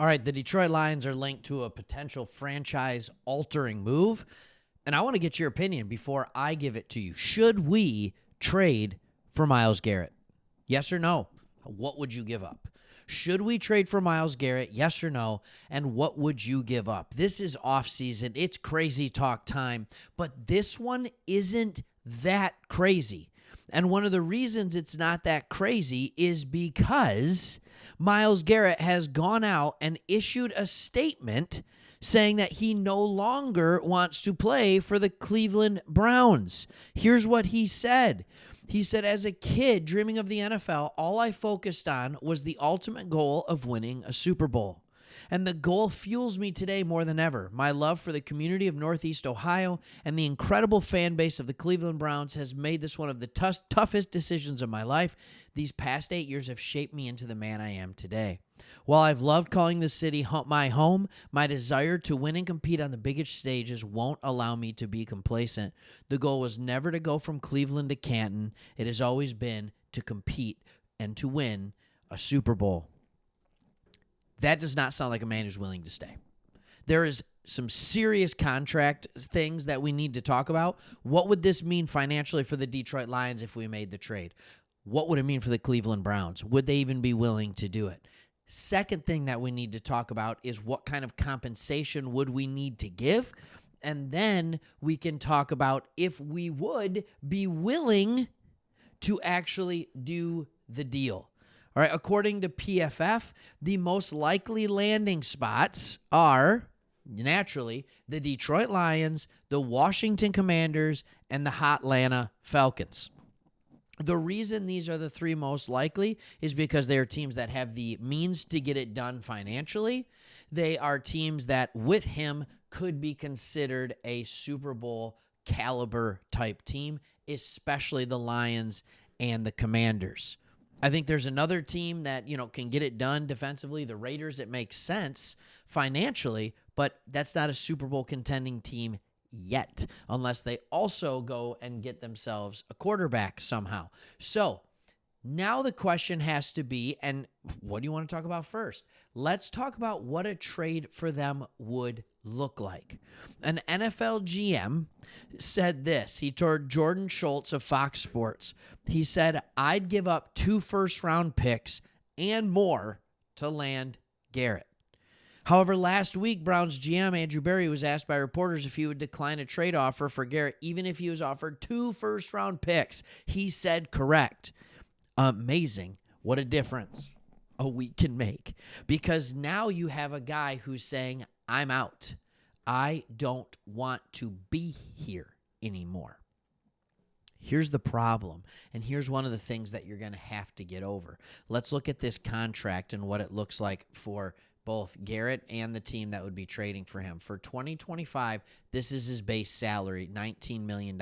All right, the Detroit Lions are linked to a potential franchise-altering move, and I want to get your opinion before I give it to you. Should we trade for Myles Garrett? Yes or no? What would you give up? Should we trade for Myles Garrett? Yes or no? And what would you give up? This is offseason. It's crazy talk time, but this one isn't that crazy. And one of the reasons it's not that crazy is because Myles Garrett has gone out and issued a statement saying that he no longer wants to play for the Cleveland Browns. Here's what he said. He said, as a kid dreaming of the NFL, all I focused on was the ultimate goal of winning a Super Bowl. And the goal fuels me today more than ever. My love for the community of Northeast Ohio and the incredible fan base of the Cleveland Browns has made this one of the toughest decisions of my life. These past 8 years have shaped me into the man I am today. While I've loved calling the city my home, my desire to win and compete on the biggest stages won't allow me to be complacent. The goal was never to go from Cleveland to Canton. It has always been to compete and to win a Super Bowl. That does not sound like a man who's willing to stay. There is some serious contract things that we need to talk about. What would this mean financially for the Detroit Lions if we made the trade? What would it mean for the Cleveland Browns? Would they even be willing to do it? Second thing that we need to talk about is what kind of compensation would we need to give? And then we can talk about if we would be willing to actually do the deal. All right, according to PFF, the most likely landing spots are, naturally, the Detroit Lions, the Washington Commanders, and the Atlanta Falcons. The reason these are the three most likely is because they are teams that have the means to get it done financially. They are teams that, with him, could be considered a Super Bowl caliber type team, especially the Lions and the Commanders. I think there's another team that, can get it done defensively. The Raiders, it makes sense financially, but that's not a Super Bowl contending team yet, unless they also go and get themselves a quarterback somehow. So now the question has to be, and what do you want to talk about first? Let's talk about what a trade for them would look like. An NFL GM said this. He told Jordan Schultz of Fox Sports. He said, I'd give up 2 first-round picks and more to land Garrett. However, last week, Browns GM Andrew Berry was asked by reporters if he would decline a trade offer for Garrett, even if he was offered 2 first-round picks. He said correct. Amazing. What a difference a week can make. Because now you have a guy who's saying, I'm out. I don't want to be here anymore. Here's the problem, and here's one of the things that you're going to have to get over. Let's look at this contract and what it looks like for both Garrett and the team that would be trading for him. For 2025, this is his base salary, $19 million.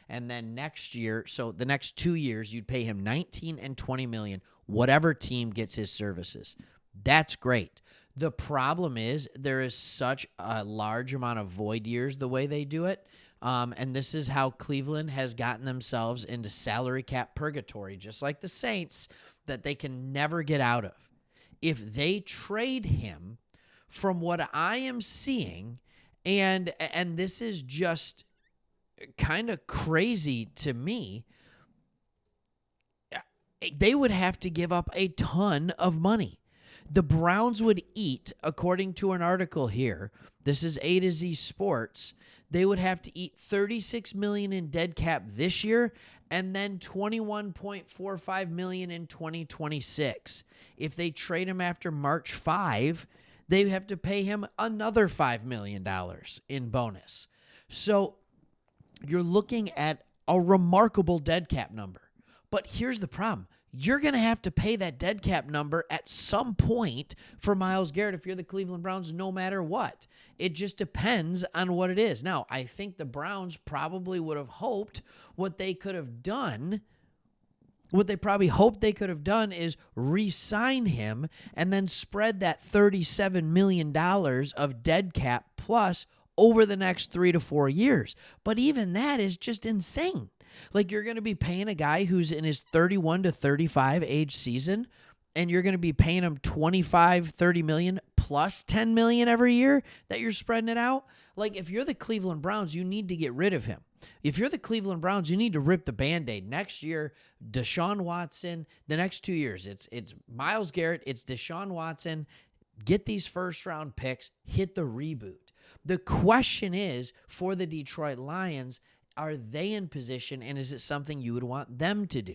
And then next year, so the next 2 years, you'd pay him $19 and $20 million, whatever team gets his services. That's great. The problem is there is such a large amount of void years the way they do it. And this is how Cleveland has gotten themselves into salary cap purgatory, just like the Saints, that they can never get out of. If they trade him, from what I am seeing, and this is just kind of crazy to me, they would have to give up a ton of money. The Browns would eat, according to an article here, this is A to Z Sports, they would have to eat $36 million in dead cap this year and then $21.45 million in 2026. If they trade him after March 5, they have to pay him another $5 million in bonus. So you're looking at a remarkable dead cap number. But here's the problem. You're going to have to pay that dead cap number at some point for Myles Garrett if you're the Cleveland Browns, no matter what. It just depends on what it is. Now, I think the Browns probably would have hoped what they could have done, what they probably hoped they could have done is re-sign him and then spread that $37 million of dead cap plus over the next 3 to 4 years. But even that is just insane. Like, you're going to be paying a guy who's in his 31 to 35 age season, and you're going to be paying him $25, $30 million plus 10 million every year that you're spreading it out. Like if you're the Cleveland Browns, you need to get rid of him. If you're the Cleveland Browns, you need to rip the Band-Aid. Next year, Deshaun Watson. The next 2 years, it's Myles Garrett, it's Deshaun Watson. Get these first-round picks, hit the reboot. The question is, for the Detroit Lions, are they in position, and is it something you would want them to do?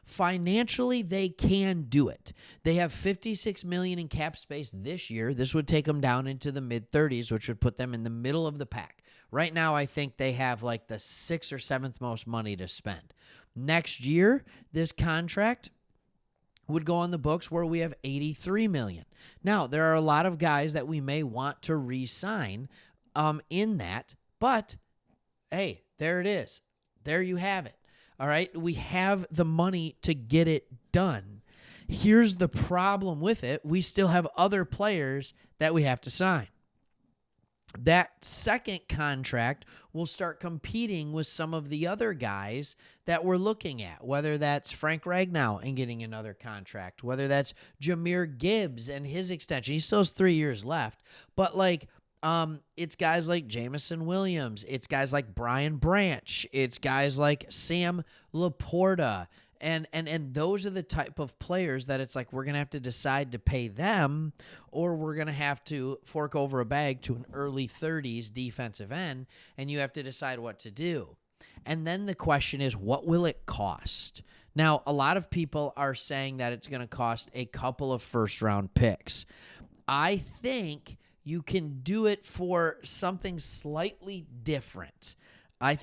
Financially, they can do it. They have $56 million in cap space this year. This would take them down into the mid-30s, which would put them in the middle of the pack. Right now, I think they have like the 6th or 7th most money to spend. Next year, this contract would go on the books where we have $83 million. Now, there are a lot of guys that we may want to re-sign in that, but hey, there it is. There you have it. All right, we have the money to get it done. Here's the problem with it. We still have other players that we have to sign. That second contract will start competing with some of the other guys that we're looking at, whether that's Frank Ragnow and getting another contract, whether that's Jahmyr Gibbs and his extension. He still has 3 years left, but it's guys like Jamison Williams. It's guys like Brian Branch. It's guys like Sam Laporta. And those are the type of players that it's like we're going to have to decide to pay them, or we're going to have to fork over a bag to an early 30s defensive end, and you have to decide what to do. And then the question is, what will it cost? Now, a lot of people are saying that it's going to cost a couple of first-round picks. I think you can do it for something slightly different. I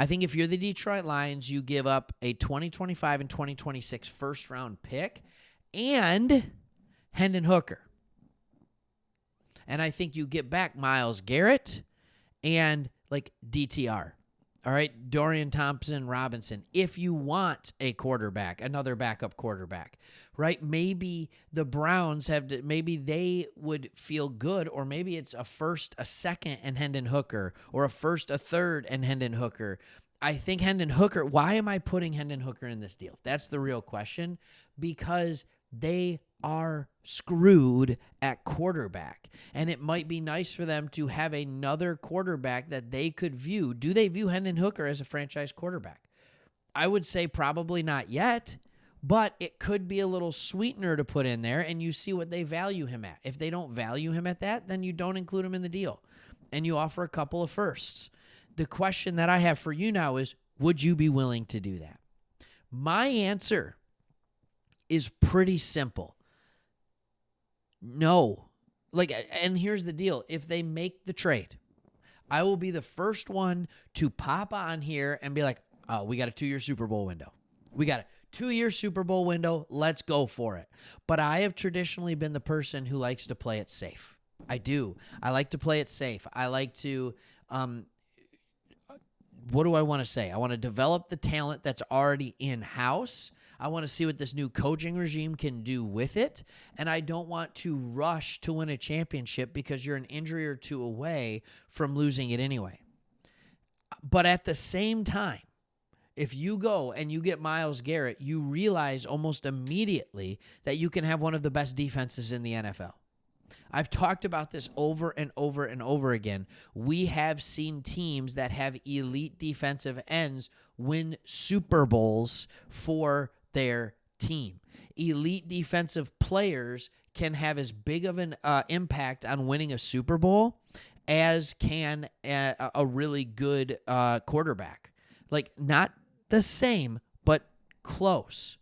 think if you're the Detroit Lions, you give up a 2025 and 2026 first-round pick and Hendon Hooker. And I think you get back Myles Garrett and DTR. All right, Dorian Thompson-Robinson, if you want a quarterback, another backup quarterback, right? Maybe the Browns maybe they would feel good, or maybe it's a first, a second, and Hendon Hooker, or a first, a third, and Hendon Hooker. I think Hendon Hooker, why am I putting Hendon Hooker in this deal? That's the real question, because they are screwed at quarterback. And it might be nice for them to have another quarterback that they could view. Do they view Hendon Hooker as a franchise quarterback? I would say probably not yet, but it could be a little sweetener to put in there, and you see what they value him at. If they don't value him at that, then you don't include him in the deal, and you offer a couple of firsts. The question that I have for you now is, would you be willing to do that? My answer is pretty simple. No. And here's the deal. If they make the trade, I will be the first one to pop on here and be like, oh, we got a 2-year Super Bowl window. We got a 2-year Super Bowl window. Let's go for it. But I have traditionally been the person who likes to play it safe. I do. I like to play it safe. I like to, what do I want to say? I want to develop the talent that's already in-house. I want to see what this new coaching regime can do with it, and I don't want to rush to win a championship because you're an injury or two away from losing it anyway. But at the same time, if you go and you get Myles Garrett, you realize almost immediately that you can have one of the best defenses in the NFL. I've talked about this over and over and over again. We have seen teams that have elite defensive ends win Super Bowls for their team. Elite defensive players can have as big of an impact on winning a Super Bowl as can a really good quarterback. Not the same, but close.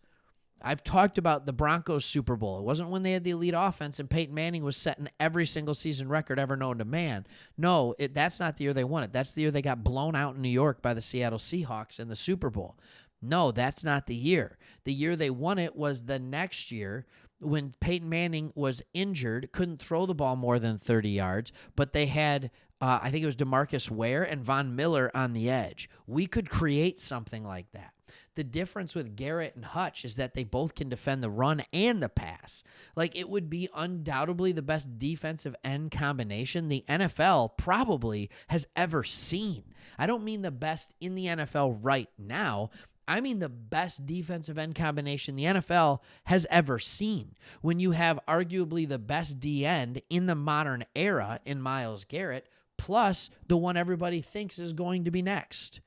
I've talked about the Broncos Super Bowl. It wasn't when they had the elite offense and Peyton Manning was setting every single season record ever known to man. No, that's not the year they won it. That's the year they got blown out in New York by the Seattle Seahawks in the Super Bowl. No, that's not the year. The year they won it was the next year when Peyton Manning was injured, couldn't throw the ball more than 30 yards, but they had, I think it was DeMarcus Ware and Von Miller on the edge. We could create something like that. The difference with Garrett and Hutch is that they both can defend the run and the pass. It would be undoubtedly the best defensive end combination the NFL probably has ever seen. I don't mean the best in the NFL right now. I mean the best defensive end combination the NFL has ever seen. When you have arguably the best D end in the modern era in Myles Garrett, plus the one everybody thinks is going to be next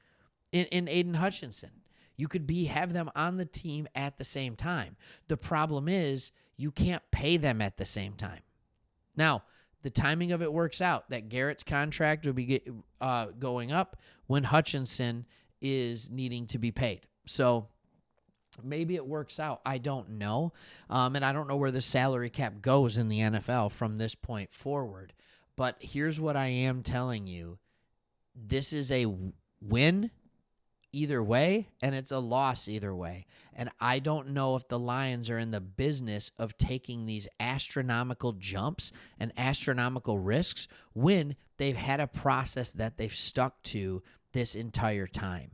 in Aiden Hutchinson. You could have them on the team at the same time. The problem is you can't pay them at the same time. Now, the timing of it works out that Garrett's contract will be going up when Hutchinson is needing to be paid. So maybe it works out. I don't know. And I don't know where the salary cap goes in the NFL from this point forward. But here's what I am telling you. This is a win either way, and it's a loss either way. And I don't know if the Lions are in the business of taking these astronomical jumps and astronomical risks when they've had a process that they've stuck to this entire time.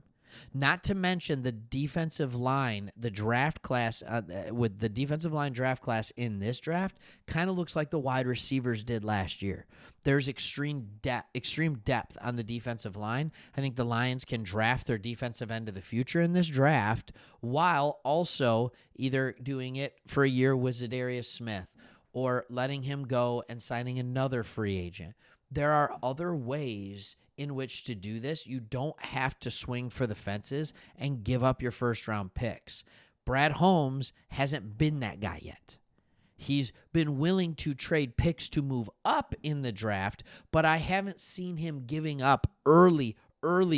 Not to mention the defensive line, the draft class, with the defensive line draft class in this draft, kind of looks like the wide receivers did last year. There's extreme depth on the defensive line. I think the Lions can draft their defensive end of the future in this draft while also either doing it for a year with Zadarius Smith or letting him go and signing another free agent. There are other ways in which to do this. You don't have to swing for the fences and give up your first-round picks. Brad Holmes hasn't been that guy yet. He's been willing to trade picks to move up in the draft, but I haven't seen him giving up early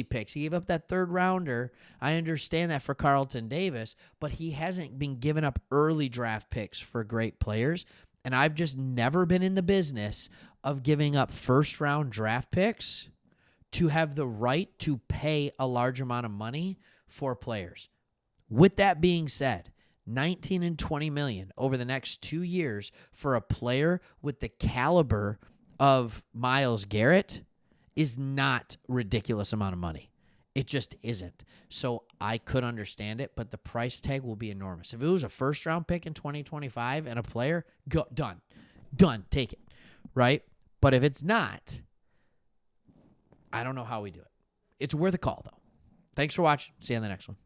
picks. He gave up that third rounder. I understand that for Carlton Davis, but he hasn't been giving up early draft picks for great players. And I've just never been in the business of giving up first-round draft picks to have the right to pay a large amount of money for players. With that being said, 19 and 20 million over the next 2 years for a player with the caliber of Myles Garrett is not a ridiculous amount of money. It just isn't. So I could understand it, but the price tag will be enormous. If it was a first-round pick in 2025 and a player, done, take it, right? But if it's not, I don't know how we do it. It's worth a call, though. Thanks for watching. See you on the next one.